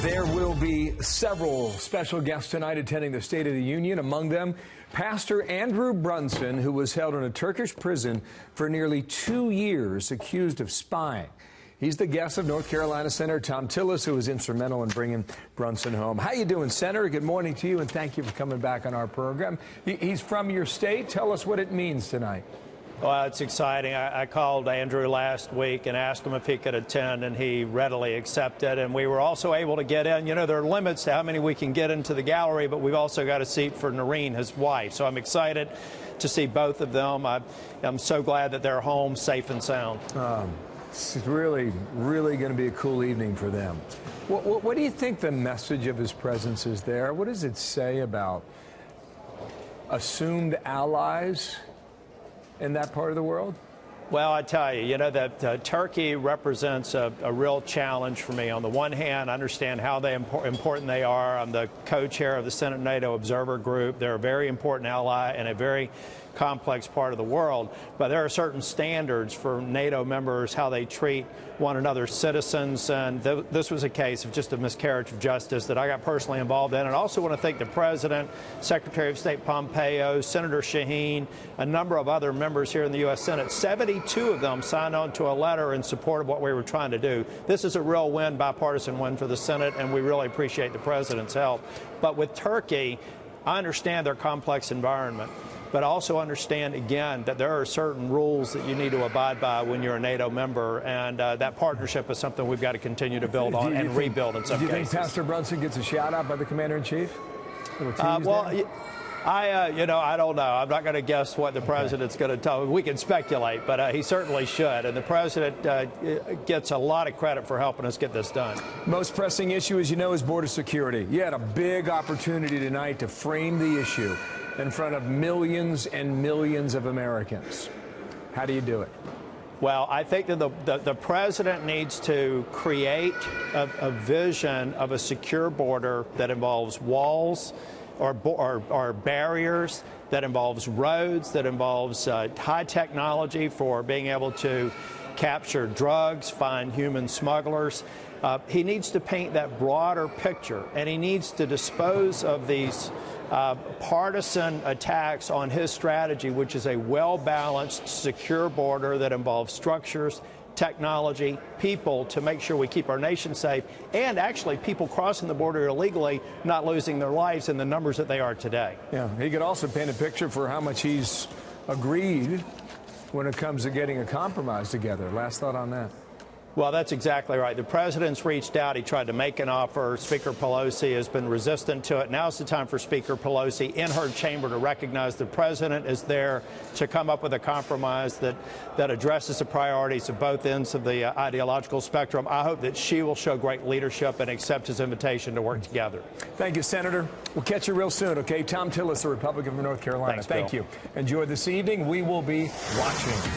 There will be several special guests tonight attending the State of the Union. Among them, Pastor Andrew Brunson, who was held in a Turkish prison for nearly 2 years, accused of spying. He's the guest of North Carolina Senator Tom Tillis, who was instrumental in bringing Brunson home. How you doing, Senator? Good morning to you, and thank you for coming back on our program. He's from your state. Tell us what it means tonight. Well, it's exciting. I called Andrew last week and asked him if he could attend, and he readily accepted. And we were also able to get in. You know, there are limits to how many we can get into the gallery, but we've also got a seat for Noreen, his wife. So I'm excited to see both of them. I'm so glad that they're home safe and sound. It's really going to be a cool evening for them. What do you think the message of his presence is there? What does it say about assumed allies in that part of the world? Well, I tell you, that Turkey represents a real challenge for me. On the one hand, I understand how important they are. I'm the co-chair of the Senate NATO Observer Group. They're a very important ally and a very complex part of the world. But there are certain standards for NATO members, how they treat one another's citizens. And this was a case of just a miscarriage of justice that I got personally involved in. And I also want to thank the President, Secretary of State Pompeo, Senator Shaheen, a number of other members here in the U.S. Senate. 72 of them signed on to a letter in support of what we were trying to do. This is a real win, bipartisan win for the Senate, and we really appreciate the President's help. But with Turkey, I understand their complex environment, but I also understand, again, that there are certain rules that you need to abide by when you're a NATO member, and that partnership is something we've got to continue to build on and rebuild in some cases. Do you think Pastor Brunson gets a shout-out by the Commander-in-Chief? I don't know. I'm not going to guess what the President's going to tell me. We can speculate, but he certainly should. And the President gets a lot of credit for helping us get this done. Most pressing issue, as you know, is border security. You had a big opportunity tonight to frame the issue in front of millions and millions of Americans. How do you do it? Well, I think that the President needs to create a vision of a secure border that involves walls or barriers, that involves roads, that involves high technology for being able to capture drugs, find human smugglers. He needs to paint that broader picture, and he needs to dispose of these partisan attacks on his strategy, which is a well-balanced, secure border that involves structures, technology, people, to make sure we keep our nation safe, and actually people crossing the border illegally not losing their lives in the numbers that they are today. Yeah, he could also paint a picture for how much he's agreed when it comes to getting a compromise together. Last thought on that? Well, that's exactly right. The President's reached out. He tried to make an offer. Speaker Pelosi has been resistant to it. Now's the time for Speaker Pelosi in her chamber to recognize the President is there to come up with a compromise that addresses the priorities of both ends of the ideological spectrum. I hope that she will show great leadership and accept his invitation to work together. Thank you, Senator. We'll catch you real soon, okay? Tom Tillis, the Republican of North Carolina. Thanks, Thank you. Enjoy this evening. We will be watching.